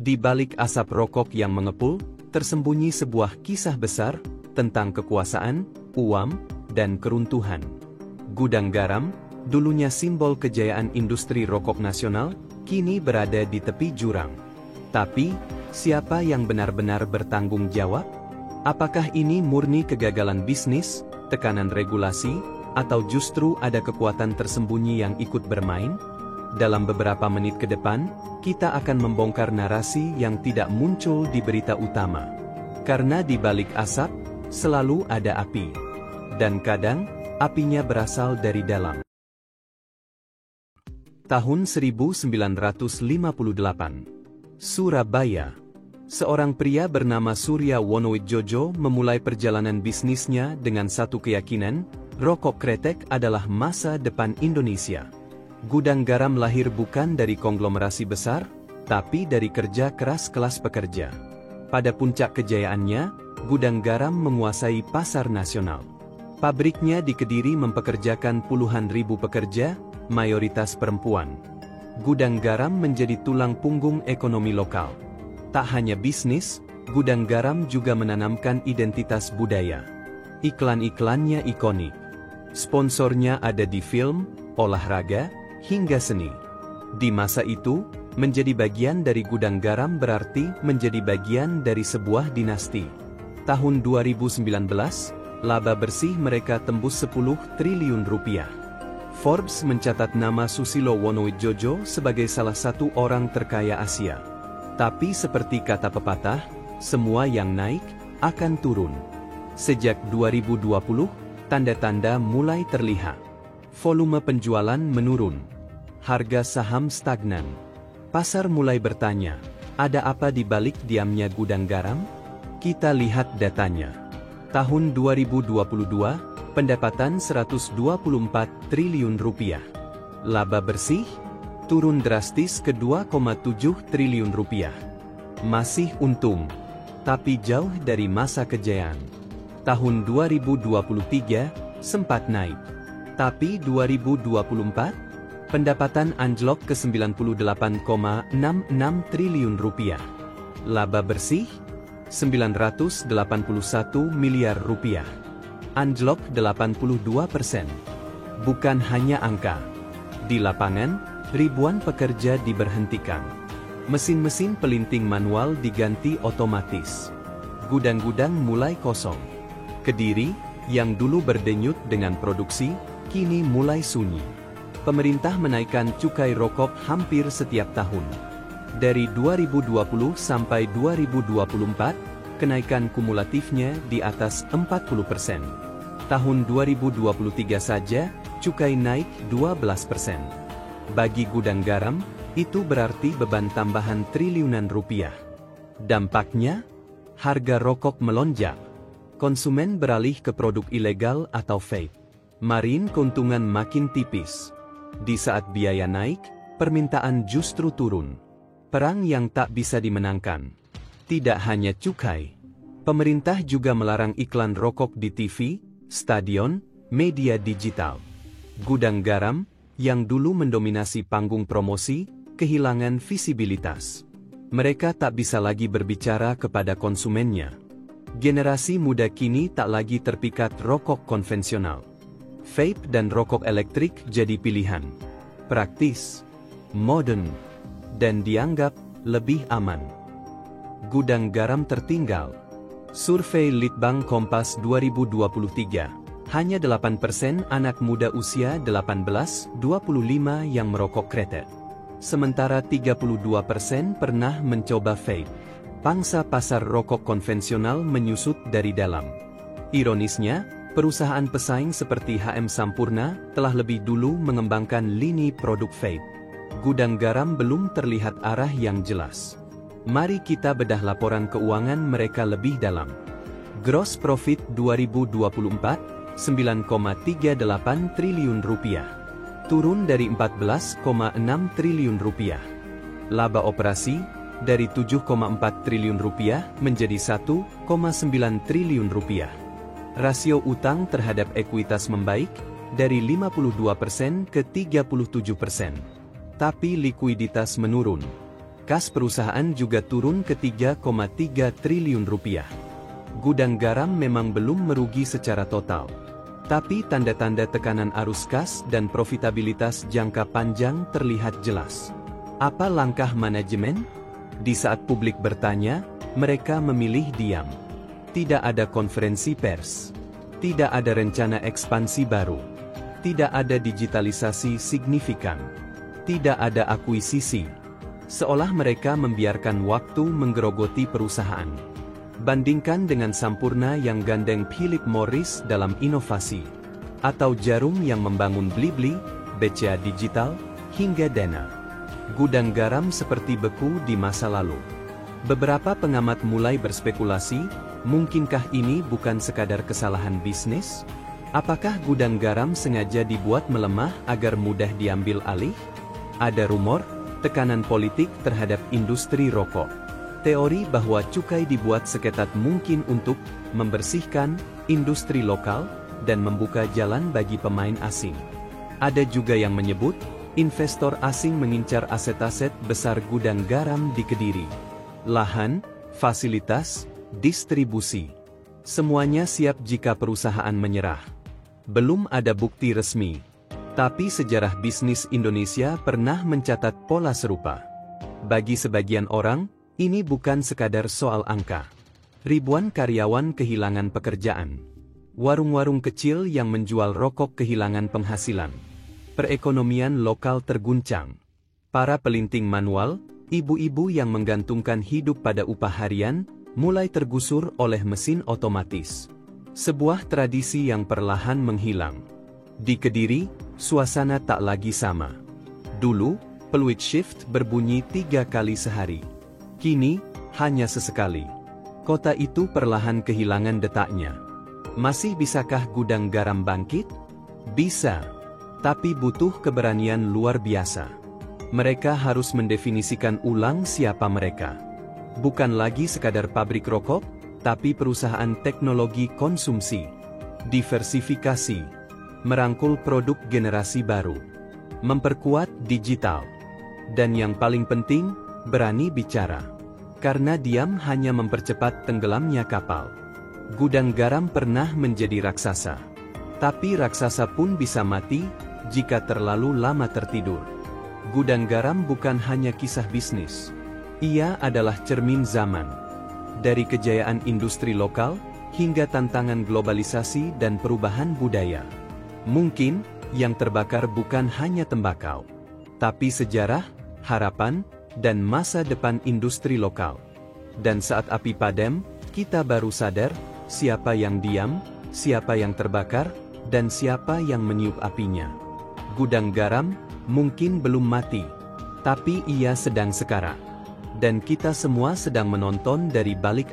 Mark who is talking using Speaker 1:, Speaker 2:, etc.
Speaker 1: Di balik asap rokok yang mengepul, tersembunyi sebuah kisah besar tentang kekuasaan, uang, dan keruntuhan. Gudang Garam, dulunya simbol kejayaan industri rokok nasional, kini berada di tepi jurang. Tapi, siapa yang benar-benar bertanggung jawab? Apakah ini murni kegagalan bisnis, tekanan regulasi, atau justru ada kekuatan tersembunyi yang ikut bermain? Dalam beberapa menit ke depan, kita akan membongkar narasi yang tidak muncul di berita utama. Karena di balik asap, selalu ada api. Dan kadang, apinya berasal dari dalam. Tahun 1958. Surabaya. Seorang pria bernama Surya Wonowijojo memulai perjalanan bisnisnya dengan satu keyakinan, rokok kretek adalah masa depan Indonesia. Gudang Garam lahir bukan dari konglomerasi besar, tapi dari kerja keras kelas pekerja. Pada puncak kejayaannya, Gudang Garam menguasai pasar nasional. Pabriknya di Kediri mempekerjakan puluhan ribu pekerja, mayoritas perempuan. Gudang Garam menjadi tulang punggung ekonomi lokal. Tak hanya bisnis, Gudang Garam juga menanamkan identitas budaya. Iklan-iklannya ikonik. Sponsornya ada di film, olahraga, hingga seni. Di masa itu, menjadi bagian dari Gudang Garam berarti menjadi bagian dari sebuah dinasti. Tahun 2019, laba bersih mereka tembus 10 triliun rupiah. Forbes mencatat nama Susilo Wonowijojo sebagai salah satu orang terkaya Asia. Tapi seperti kata pepatah, semua yang naik akan turun. Sejak 2020, tanda-tanda mulai terlihat. Volume penjualan menurun. Harga saham stagnan. Pasar mulai bertanya, ada apa di balik diamnya Gudang Garam? Kita lihat datanya. Tahun 2022, pendapatan 124 triliun rupiah. Laba bersih turun drastis ke 2,7 triliun rupiah. Masih untung, tapi jauh dari masa kejayaan. Tahun 2023 sempat naik, tapi 2024 pendapatan anjlok ke 98,66 triliun rupiah. Laba bersih 981 miliar rupiah. Anjlok 82%. Bukan hanya angka. Di lapangan, ribuan pekerja diberhentikan. Mesin-mesin pelinting manual diganti otomatis. Gudang-gudang mulai kosong. Kediri, yang dulu berdenyut dengan produksi, kini mulai sunyi. Pemerintah menaikkan cukai rokok hampir setiap tahun. Dari 2020 sampai 2024, kenaikan kumulatifnya di atas 40%. Tahun 2023 saja, cukai naik 12%. Bagi Gudang Garam, itu berarti beban tambahan triliunan rupiah. Dampaknya, harga rokok melonjak. Konsumen beralih ke produk ilegal atau vape. Margin keuntungan makin tipis. Di saat biaya naik, permintaan justru turun. Perang yang tak bisa dimenangkan. Tidak hanya cukai. Pemerintah juga melarang iklan rokok di TV, stadion, media digital. Gudang Garam, yang dulu mendominasi panggung promosi, kehilangan visibilitas. Mereka tak bisa lagi berbicara kepada konsumennya. Generasi muda kini tak lagi terpikat rokok konvensional. Vape dan rokok elektrik jadi pilihan. Praktis, modern, dan dianggap lebih aman. Gudang Garam tertinggal. Survei Litbang Kompas 2023, hanya 8% anak muda usia 18-25 yang merokok kretek. Sementara 32% pernah mencoba vape. Pangsa pasar rokok konvensional menyusut dari dalam. Ironisnya, perusahaan pesaing seperti HM Sampurna telah lebih dulu mengembangkan lini produk vape. Gudang Garam belum terlihat arah yang jelas. Mari kita bedah laporan keuangan mereka lebih dalam. Gross profit 2024, 9,38 triliun rupiah. Turun dari 14,6 triliun rupiah. Laba operasi, dari 7,4 triliun rupiah menjadi 1,9 triliun rupiah. Rasio utang terhadap ekuitas membaik, dari 52% ke 37%. Tapi likuiditas menurun. Kas perusahaan juga turun ke 3,3 triliun rupiah. Gudang garam memang belum merugi secara total. Tapi tanda-tanda tekanan arus kas dan profitabilitas jangka panjang terlihat jelas. Apa langkah manajemen? Di saat publik bertanya, mereka memilih diam. Tidak ada konferensi pers. Tidak ada rencana ekspansi baru. Tidak ada digitalisasi signifikan. Tidak ada akuisisi. Seolah mereka membiarkan waktu menggerogoti perusahaan. Bandingkan dengan Sampurna yang gandeng Philip Morris dalam inovasi. Atau Jarum yang membangun Blibli, BCA Digital, hingga Dana. Gudang garam seperti beku di masa lalu. Beberapa pengamat mulai berspekulasi, mungkinkah ini bukan sekadar kesalahan bisnis? Apakah gudang garam sengaja dibuat melemah agar mudah diambil alih? Ada rumor, tekanan politik terhadap industri rokok. Teori bahwa cukai dibuat seketat mungkin untuk membersihkan industri lokal dan membuka jalan bagi pemain asing. Ada juga yang menyebut, investor asing mengincar aset-aset besar gudang garam di Kediri. Lahan, fasilitas, distribusi. Semuanya siap jika perusahaan menyerah. Belum ada bukti resmi. Tapi sejarah bisnis Indonesia pernah mencatat pola serupa. Bagi sebagian orang, ini bukan sekadar soal angka. Ribuan karyawan kehilangan pekerjaan. Warung-warung kecil yang menjual rokok kehilangan penghasilan. Perekonomian lokal terguncang. Para pelinting manual, ibu-ibu yang menggantungkan hidup pada upah harian, mulai tergusur oleh mesin otomatis. Sebuah tradisi yang perlahan menghilang. Di Kediri, suasana tak lagi sama. Dulu, peluit shift berbunyi 3 kali sehari. Kini, hanya sesekali. Kota itu perlahan kehilangan detaknya. Masih bisakah gudang garam bangkit? Bisa. Tapi butuh keberanian luar biasa. Mereka harus mendefinisikan ulang siapa mereka. Bukan lagi sekadar pabrik rokok, tapi perusahaan teknologi konsumsi. Diversifikasi. Merangkul produk generasi baru. Memperkuat digital. Dan yang paling penting, berani bicara. Karena diam hanya mempercepat tenggelamnya kapal. Gudang garam pernah menjadi raksasa. Tapi raksasa pun bisa mati jika terlalu lama tertidur. Gudang garam bukan hanya kisah bisnis. Ia adalah cermin zaman. Dari kejayaan industri lokal, hingga tantangan globalisasi dan perubahan budaya. Mungkin, yang terbakar bukan hanya tembakau. Tapi sejarah, harapan, dan masa depan industri lokal. Dan saat api padam, kita baru sadar, siapa yang diam, siapa yang terbakar, dan siapa yang meniup apinya. Gudang garam, mungkin belum mati. Tapi ia sedang sekarat. Dan kita semua sedang menonton dari balik